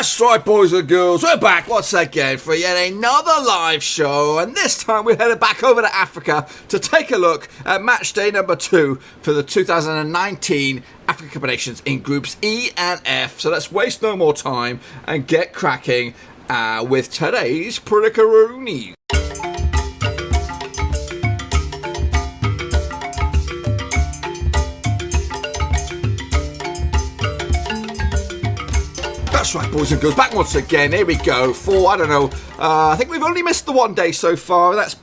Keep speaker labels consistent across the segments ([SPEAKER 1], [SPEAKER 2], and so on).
[SPEAKER 1] That's right, boys and girls, we're back once again for yet another live show, and this time we're headed back over to Africa to take a look at match day number 2 for the 2019 Africa Cup of Nations in groups E and F. So let's waste no more time and get cracking with today's Predicaroonie. That's right, boys and girls, back once again. Here we go for, I don't know, I think we've only missed the one day so far. That's,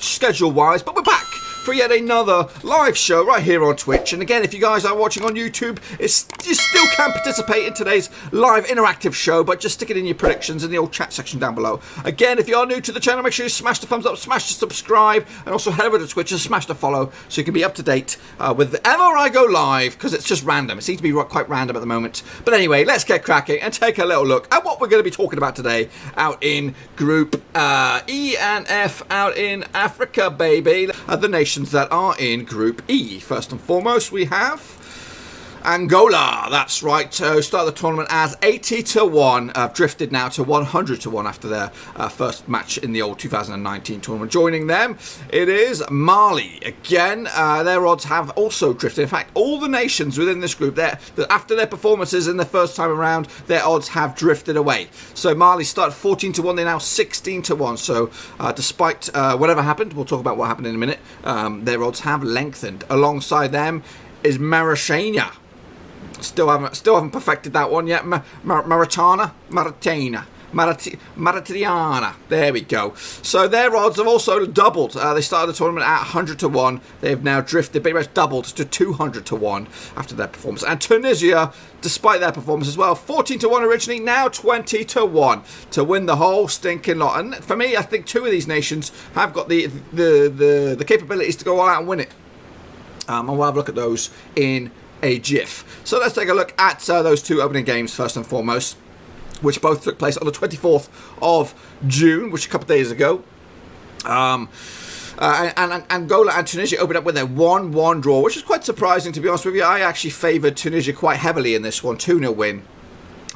[SPEAKER 1] schedule-wise, but we're back for yet another live show right here on Twitch. And again, if you guys are watching on YouTube, you still can participate in today's live interactive show, but just stick it in your predictions in the old chat section down below. Again, if you are new to the channel, make sure you smash the thumbs up, smash the subscribe, and also head over to Twitch and smash the follow so you can be up to date with whenever I go live, because it's just random. It seems to be quite random at the moment. But anyway, let's get cracking and take a little look at what we're going to be talking about today out in Group E and F out in Africa, baby. The nations that are in Group E. First and foremost, we have Angola. That's right. Start the tournament as 80-1. Drifted now to 100-1 after their first match in the old 2019 tournament. Joining them, it is Mali. Again, their odds have also drifted. In fact, all the nations within this group, after their performances in the first time around, their odds have drifted away. So Mali started 14-1. They're now 16-1. So despite whatever happened, we'll talk about what happened in a minute, their odds have lengthened. Alongside them is Mauritania. Still haven't perfected that one yet. Mauritania. There we go. So their odds have also doubled. They started the tournament at 100-1. They've now drifted, pretty much doubled to 200-1 after their performance. And Tunisia, despite their performance as well, 14-1 originally, now 20-1 to win the whole stinking lot. And for me, I think two of these nations have got the capabilities to go all out and win it. And we'll have a look at those in a jiff. So let's take a look at those two opening games first and foremost, which both took place on the 24th of June, which a couple of days ago. And Angola and Tunisia opened up with their 1-1 draw, which is quite surprising, to be honest with you. I actually favoured Tunisia quite heavily in this one, 2-0 win.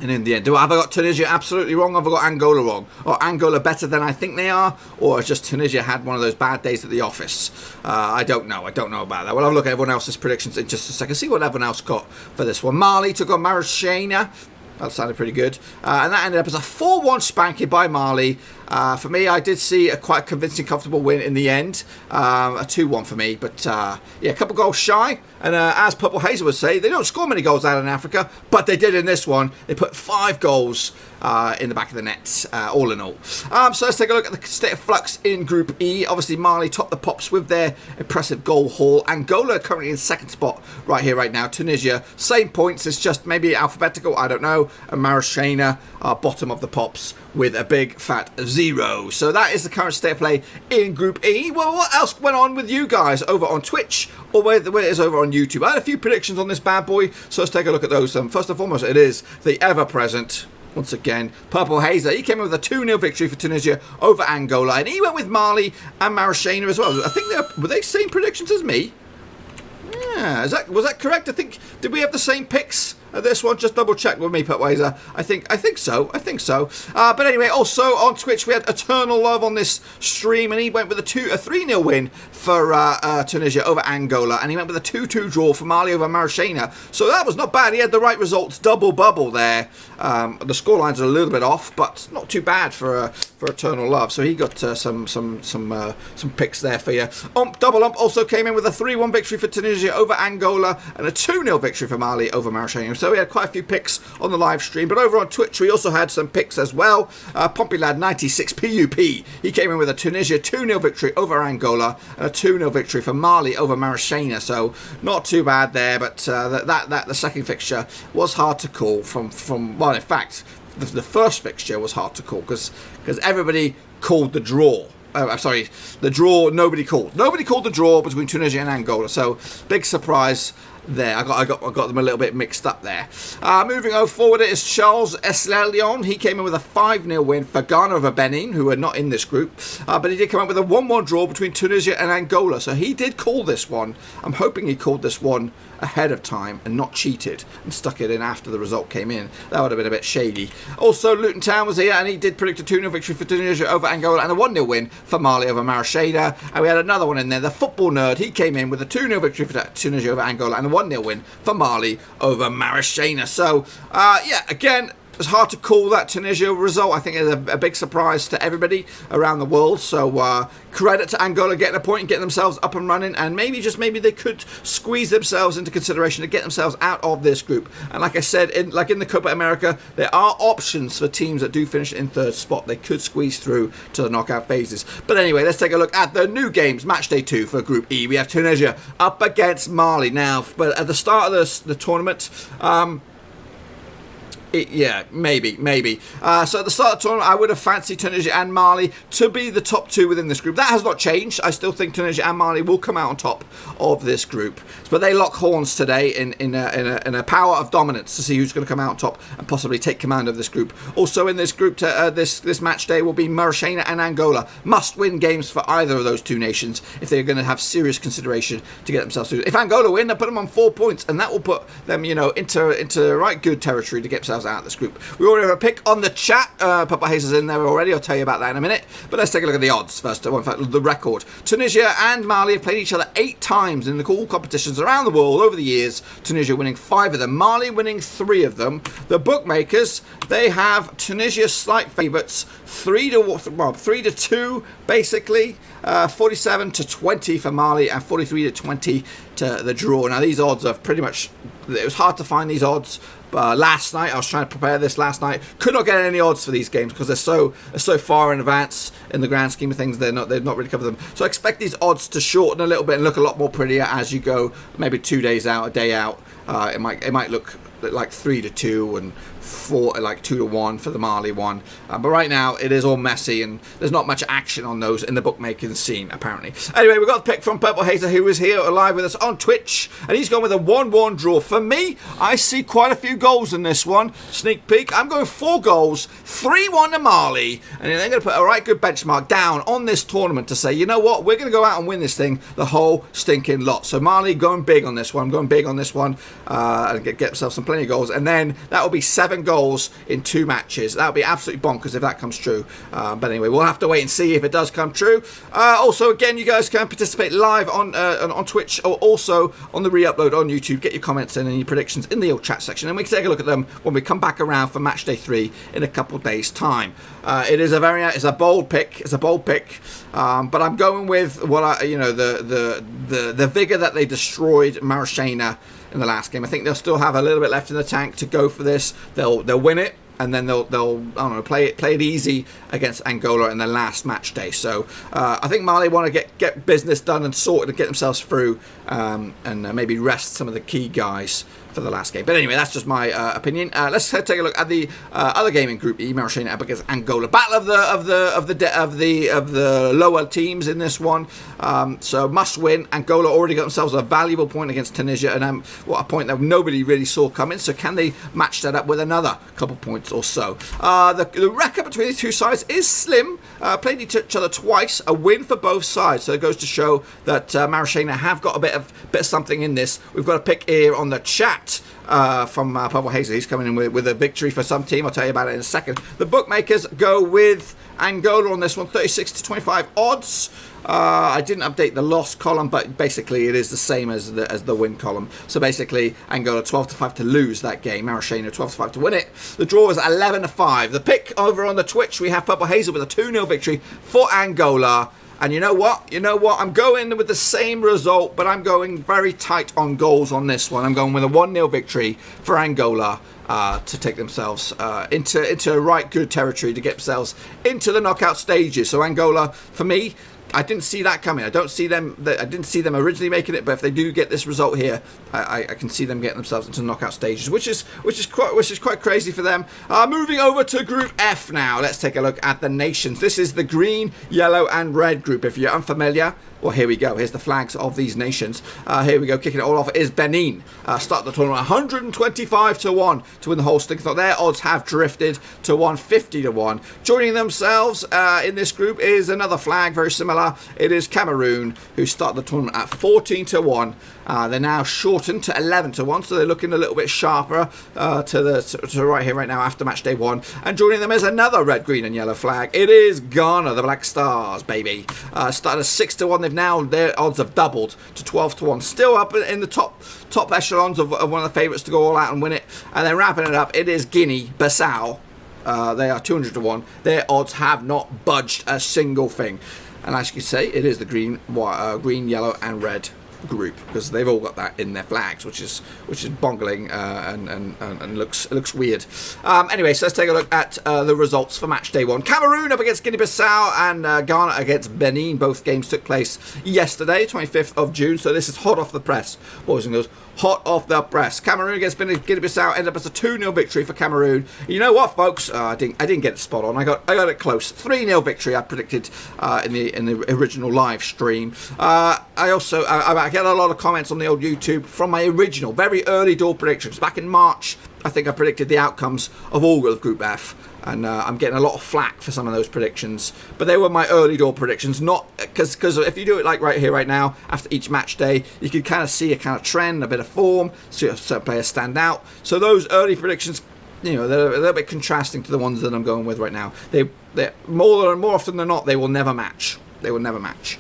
[SPEAKER 1] And in the end, have I got Tunisia absolutely wrong? Have I got Angola wrong? Or Angola better than I think they are? Or has just Tunisia had one of those bad days at the office? I don't know. I don't know about that. We'll have a look at everyone else's predictions in just a second. See what everyone else got for this one. Mali took on Mauritania. That sounded pretty good. And that ended up as a 4-1 spanking by Mali. For me, I did see a quite convincing, comfortable win in the end. A 2-1 for me. But, yeah, a couple goals shy. And as Purple Hazer would say, they don't score many goals out in Africa. But they did in this one. They put 5 goals in the back of the net, all in all. So let's take a look at the state of flux in Group E. Obviously, Mali topped the pops with their impressive goal haul. Angola currently in second spot right here, right now. Tunisia, same points. It's just maybe alphabetical, I don't know. And Mauritania are bottom of the pops with a big fat 0. So that is the current state of play in Group E. Well, what else went on with you guys over on Twitch or where it is over on YouTube? I had a few predictions on this bad boy, so let's take a look at those. First and foremost, it is the ever-present, once again, Purple Hazer. He came in with a 2-0 victory for Tunisia over Angola, and he went with Mali and Mauritania as well. I think were they same predictions as me? Yeah, was that correct? I think, did we have the same picks at this one? Just double check with me, Putwazer. I think so. But anyway, also on Twitch we had Eternal Love on this stream, and he went with a 3-0 win for Tunisia over Angola, and he went with a 2-2 draw for Mali over Mauritania. So that was not bad. He had the right results, double bubble there. The scorelines are a little bit off, but not too bad for Eternal Love. So he got some picks there for you. Double Ump also came in with a 3-1 victory for Tunisia over Angola and a 2-0 victory for Mali over Mauritania. So we had quite a few picks on the live stream, but over on Twitch we also had some picks as well. PompyLad96 PUP, he came in with a Tunisia 2-0 victory over Angola and a 2-0 victory for Mali over Mauritania. So not too bad there, but the second fixture was hard to call well, in fact, the first fixture was hard to call because everybody called the draw. I'm sorry, the draw nobody called. Nobody called the draw between Tunisia and Angola. So big surprise there. I got them a little bit mixed up there. Moving on forward, it is Charles Eslelion. He came in with a 5-0 win for Ghana over Benin, who are not in this group. But he did come up with a 1-1 draw between Tunisia and Angola. So he did call this one. I'm hoping he called this one ahead of time and not cheated and stuck it in after the result came in. That would have been a bit shady. Also, Luton Town was here and he did predict a 2-0 victory for Tunisia over Angola and a 1-0 win for Mali over Mauritania. And we had another one in there, the football nerd. He came in with a 2-0 victory for Tunisia over Angola and a 1-0 win for Mali over Mauritania. So, yeah, again, it's hard to call that Tunisia result. I think it's a big surprise to everybody around the world. So credit to Angola getting a point and getting themselves up and running. And maybe, just maybe, they could squeeze themselves into consideration to get themselves out of this group. And like I said, in the Copa America, there are options for teams that do finish in third spot. They could squeeze through to the knockout phases. But anyway, let's take a look at the new games. Matchday 2 for Group E. We have Tunisia up against Mali. Now, but at the start of the tournament, yeah, maybe. So at the start of the tournament, I would have fancied Tunisia and Mali to be the top two within this group. That has not changed. I still think Tunisia and Mali will come out on top of this group. But they lock horns today in a power of dominance to see who's going to come out on top and possibly take command of this group. Also in this group, this match day will be Mauritania and Angola. Must-win games for either of those two nations if they're going to have serious consideration to get themselves through. If Angola win, they'll put them on 4 points, and that will put them, into right good territory to get themselves out of this group. We already have a pick on the chat. Papa Hayes is in there already. I'll tell you about that in a minute. But let's take a look at the odds first. Well, in fact, the record. Tunisia and Mali have played each other 8 times in the all competitions around the world over the years. Tunisia winning 5 of them. Mali winning 3 of them. The bookmakers, they have Tunisia slight favourites, 3-2 basically. 47-20 for Mali and 43-20 to the draw. Now these odds are pretty much, it was hard to find these odds last night. I was trying to prepare this last night, could not get any odds for these games because they're so far in advance in the grand scheme of things. They've not really covered them, so I expect these odds to shorten a little bit and look a lot more prettier as you go, maybe 2 days out, a day out. It might look like 3-2 and 2-1 for the Mali one, but right now it is all messy and there's not much action on those in the bookmaking scene apparently. Anyway, we got the pick from Purple Hazer, who is here live with us on Twitch, and he's gone with a 1-1 draw. For me, I see quite a few goals in this one. Sneak peek, I'm going 4 goals, 3-1 to Mali, and they're going to put a right good benchmark down on this tournament to say, you know what, we're going to go out and win this thing, the whole stinking lot. So Mali going big on this one. I'm going big on this one and get themselves some plenty of goals, and then that will be 7 goals in 2 matches. That would be absolutely bonkers if that comes true. But anyway, we'll have to wait and see if it does come true. Also, again, you guys can participate live on Twitch or also on the re-upload on YouTube. Get your comments in and your predictions in the old chat section, and we can take a look at them when we come back around for match day 3 in a couple of days' time. It's a bold pick. It's a bold pick. But I'm going with the vigor that they destroyed Mauritania in the last game. I think they'll still have a little bit left in the tank to go for this. They'll win it, and then they'll I don't know, play it easy against Angola in the last match day. So I think Mali want to get business done and sorted and get themselves through, and maybe rest some of the key guys for the last game. But anyway, that's just my opinion. Let's take a look at the other game in Group E, Mauritania up against Angola. Battle of the lower teams in this one. So must win. Angola already got themselves a valuable point against Tunisia, and what a point that nobody really saw coming. So can they match that up with another couple points or so? The record between these two sides is slim. Played each other twice, a win for both sides. So it goes to show that Mauritania have got a bit of something in this. We've got a pick here on the chat from Purple Hazel. He's coming in with a victory for some team. I'll tell you about it in a second. The bookmakers go with Angola on this one, 36-25 odds. I didn't update the loss column, but basically it is the same as the win column. So basically Angola 12-5 to lose that game, Mauritania 12-5 to win it. The draw is 11-5. The pick over on the Twitch, we have Purple Hazel with a 2-0 victory for Angola. And you know what? I'm going with the same result, but I'm going very tight on goals on this one. I'm going with a 1-0 victory for Angola to take themselves into right good territory to get themselves into the knockout stages. So Angola, for me, I didn't see that coming. I didn't see them originally making it, but if they do get this result here, I can see them getting themselves into the knockout stages, which is quite crazy for them. Moving over to Group F now. Let's take a look at the nations. This is the green, yellow, and red group. If you're unfamiliar, Well, here we go. Here's the flags of these nations. Here we go. Kicking it all off is Benin. Start the tournament 125 to 1 to win the whole thing. So their odds have drifted to 150 to 1. Joining themselves in this group is another flag, very similar. It is Cameroon, who start the tournament at 14 to 1. They're now shortened to 11 to 1, so they're looking a little bit sharper to right here, right now, after match day 1. And joining them is another red, green, and yellow flag. It is Ghana, the Black Stars, baby. Started at 6 to 1. They've now, their odds have doubled to 12 to 1. Still up in the top echelons of one of the favourites to go all out and win it. And then wrapping it up, it is Guinea-Bissau. They are 200 to 1. Their odds have not budged a single thing. And as you can say, it is the green, yellow, and red group, because they've all got that in their flags, which is bongling and looks weird. Anyway, so let's take a look at the results for match day 1. Cameroon up against Guinea-Bissau and Ghana against Benin. Both games took place yesterday, 25th of June. So this is hot off the press, boys and girls. Hot off the press. Cameroon against Guinea-Bissau ended up as a 2-0 victory for Cameroon. You know what, folks? I didn't get it spot on. I got it close. 3-0 victory I predicted in the original live stream. I get a lot of comments on the old YouTube from my original, very early door predictions. Back in March, I think I predicted the outcomes of all of Group F. And I'm getting a lot of flack for some of those predictions. But they were my early door predictions, not because if you do it like right here, right now, after each match day, you can kind of see a kind of trend, a bit of form, see certain players stand out. So those early predictions, you know, they're a little bit contrasting to the ones that I'm going with right now. They're more often than not, they will never match. They will never match.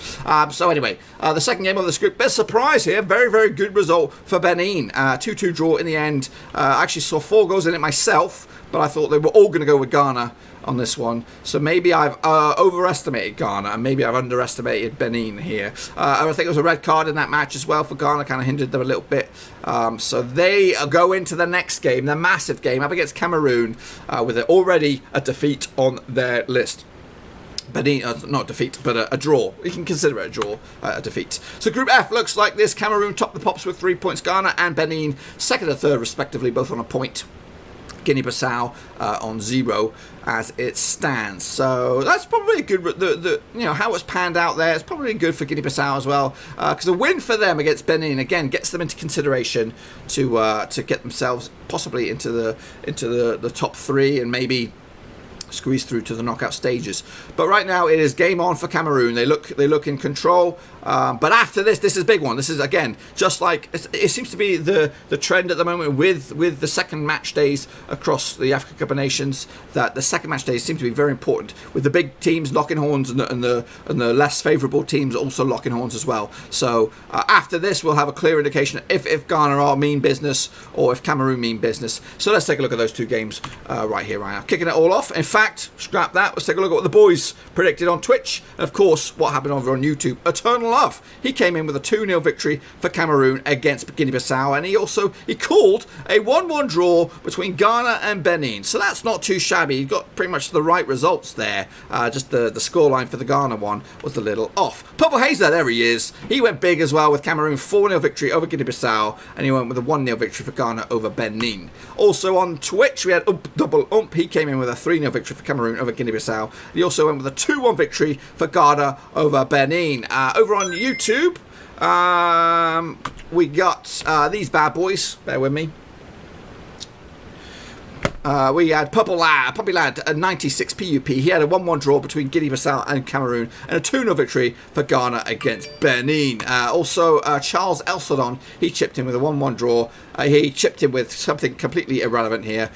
[SPEAKER 1] So anyway, the second game of this group, bit of surprise here. Very, very good result for Benin. 2-2 draw in the end. I actually saw 4 goals in it myself, but I thought they were all going to go with Ghana on this one. So maybe I've overestimated Ghana, and maybe I've underestimated Benin here. I think there was a red card in that match as well for Ghana, kind of hindered them a little bit. So they go into the next game, the massive game, up against Cameroon, with already a defeat on their list. Benin, not defeat, but a draw. We can consider it a draw, a defeat. So Group F looks like this. Cameroon top the pops with 3 points. Ghana and Benin second and third, respectively, both on a point. Guinea-Bissau on 0 as it stands. So that's probably a good, you know, how it's panned out there. It's probably good for Guinea-Bissau as well, because a win for them against Benin again gets them into consideration to get themselves possibly into the top 3 and maybe squeeze through to the knockout stages. But right now it is game on for Cameroon. They look in control. But after this is a big one. This is, again, just like it seems to be the trend at the moment with the second match days across the Africa Cup of Nations, that the second match days seem to be very important, with the big teams locking horns and the less favourable teams also locking horns as well. So after this we'll have a clear indication if Ghana are mean business or if Cameroon mean business. So let's take a look at those two games right here, right now. Kicking it all off. In fact, scrap that. Let's take a look at what the boys predicted on Twitch. And of course, what happened over on YouTube. Eternal Love. He came in with a 2-0 victory for Cameroon against Guinea-Bissau, and he called a 1-1 draw between Ghana and Benin. So that's not too shabby. He got pretty much the right results there. Just the scoreline for the Ghana one was a little off. Purple Hazer, there he is. He went big as well with Cameroon 4-0 victory over Guinea-Bissau, and he went with a 1-0 victory for Ghana over Benin. Also on Twitch, we had Double Ump. He came in with a 3-0 victory for Cameroon over Guinea-Bissau. He also went with a 2-1 victory for Ghana over Benin. Over on YouTube, we got these bad boys. Bear with me. We had Puppy Lad, a 96 PUP. He had a 1-1 draw between Guinea-Bissau and Cameroon, and a 2-0 victory for Ghana against Benin. Also, Charles Elsodon, he chipped in with a 1-1 draw. He chipped in with something completely irrelevant here.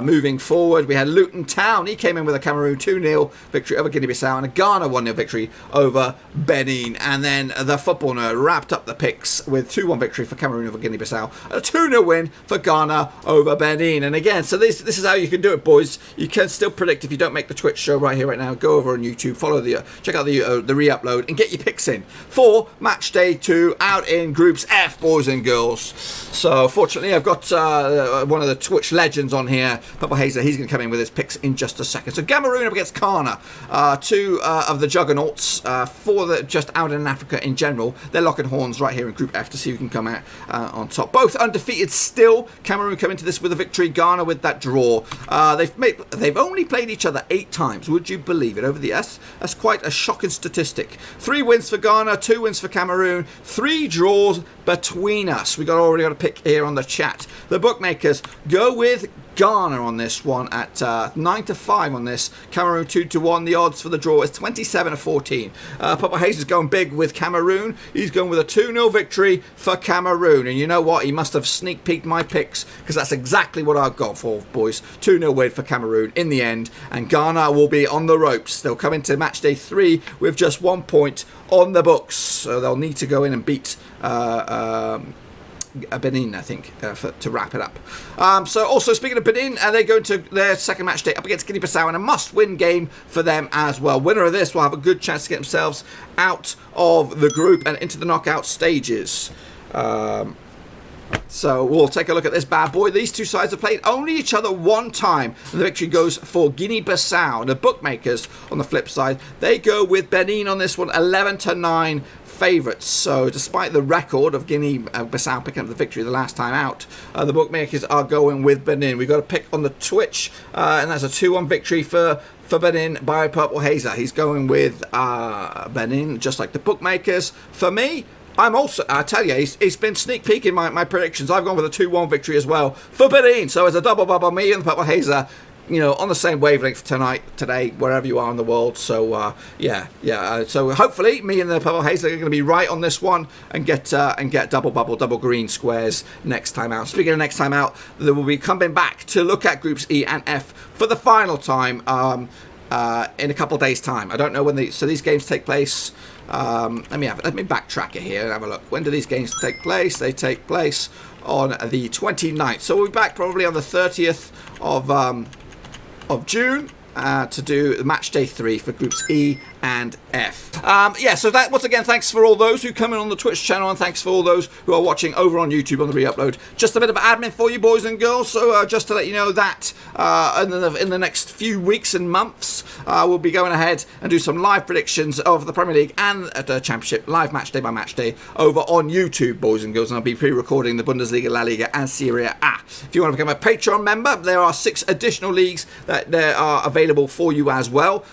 [SPEAKER 1] Moving forward, we had Luton Town. He came in with a Cameroon 2-0 victory over Guinea-Bissau and a Ghana 1-0 victory over Benin. And then the Football Nerd wrapped up the picks with 2-1 victory for Cameroon over Guinea-Bissau, and a 2-0 win for Ghana over Benin. And again, so this is how you can do it, boys. You can still predict if you don't make the Twitch show right here, right now. Go over on YouTube, follow check out the re-upload, and get your picks in for match day 2 out in Groups F, boys and girls. So unfortunately, I've got one of the Twitch legends on here, Purple Hazer. He's going to come in with his picks in just a second. So Cameroon up against Ghana, two of the juggernauts for the just out in Africa in general. They're locking horns right here in Group F to see who can come out on top. Both undefeated still. Cameroon come into this with a victory. Ghana with that draw. They've only played each other 8 times. Would you believe it? Over the S, that's quite a shocking statistic. 3 wins for Ghana, 2 wins for Cameroon, 3 draws between us. We already got a pick here on the chat. The bookmakers go with Ghana on this one at 9-5 on this. Cameroon 2-1. The odds for the draw is 27-14. Purple Haze is going big with Cameroon. He's going with a 2-0 victory for Cameroon. And you know what? He must have sneak peeked my picks because that's exactly what I've got for, boys. 2-0 win for Cameroon in the end. And Ghana will be on the ropes. They'll come into match day 3 with just 1 point on the books. So they'll need to go in and beat Benin, I think, to wrap it up. So also speaking of Benin, they go into their second match day up against Guinea-Bissau, and a must-win game for them as well. Winner of this will have a good chance to get themselves out of the group and into the knockout stages. So we'll take a look at this bad boy. These two sides have played only each other 1 time, and the victory goes for Guinea-Bissau. And the bookmakers on the flip side, they go with Benin on this one, 11-9 favourites. So despite the record of Guinea-Bissau picking up the victory the last time out, the bookmakers are going with Benin. We've got a pick on the Twitch, and that's a 2-1 victory for Benin by Purple Hazer. He's going with Benin, just like the bookmakers. For me, I'm also, I tell you, he's been sneak peeking my predictions. I've gone with a 2-1 victory as well for Benin. So it's a double bubble. Me and Purple Hazer, you know, on the same wavelength today, wherever you are in the world. So so hopefully me and the Purple Hazer are going to be right on this one and get double bubble, double green squares next time out. Speaking of next time out, they will be coming back to look at groups E and F for the final time in a couple of days' time. I don't know when these games take place. Let me backtrack it here and have a look. When do these games take place? They take place on the 29th. So we'll be back probably on the 30th of June to do match day 3 for groups E and F. So that, once again, thanks for all those who come in on the Twitch channel, and thanks for all those who are watching over on YouTube on the re-upload. Just a bit of admin for you, boys and girls. So just to let you know that in the next few weeks and months, we'll be going ahead and do some live predictions of the Premier League and the Championship, live match day by match day over on YouTube, boys and girls. And I'll be pre-recording the Bundesliga, La Liga, and Serie A. If you want to become a Patreon member, there are 6 additional leagues that are available for you as well.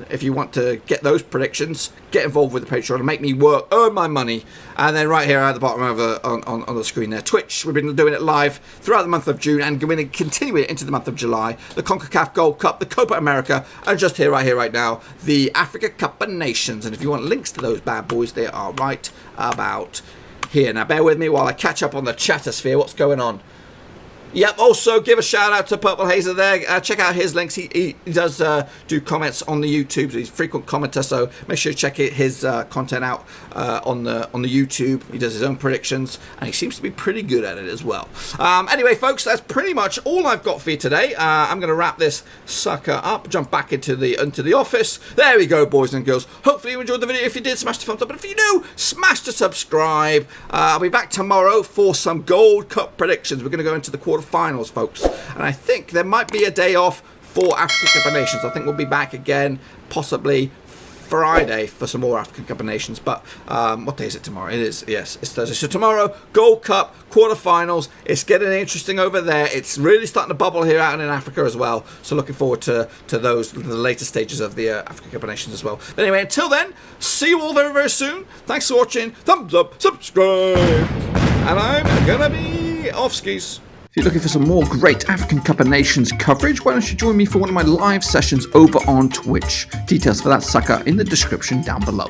[SPEAKER 1] If you want to get those predictions, get involved with the Patreon and make me work, earn my money. And then right here at the bottom on the screen there, Twitch, we've been doing it live throughout the month of June and going to continue it into the month of July. The CONCACAF Gold Cup, the Copa America, and just here right now, the Africa Cup of Nations. And if you want links to those bad boys, they are right about here. Now bear with me while I catch up on the chatosphere. What's going on? Yep, also give a shout out to Purple Hazer there. Check out his links. He does do comments on the YouTube. He's a frequent commenter, so make sure you check his content out on the YouTube. He does his own predictions, and he seems to be pretty good at it as well. Anyway, folks, that's pretty much all I've got for you today. I'm going to wrap this sucker up, jump back into the office. There we go, boys and girls. Hopefully you enjoyed the video. If you did, smash the thumbs up. But if you do, smash the subscribe. I'll be back tomorrow for some Gold Cup predictions. We're going to go into the quarterfinals, folks, and I think there might be a day off for African Cup of Nations. I think we'll be back again possibly Friday for some more African Cup of Nations. But what day is it tomorrow? It's Thursday. So tomorrow, Gold Cup quarterfinals. It's getting interesting over there. It's really starting to bubble here out in Africa as well. So looking forward to the later stages of the African Cup of Nations as well. But anyway, until then, see you all very, very soon. Thanks for watching. Thumbs up, subscribe, and I'm gonna be off skis. If you're looking for some more great African Cup of Nations coverage, why don't you join me for one of my live sessions over on Twitch? Details for that sucker in the description down below.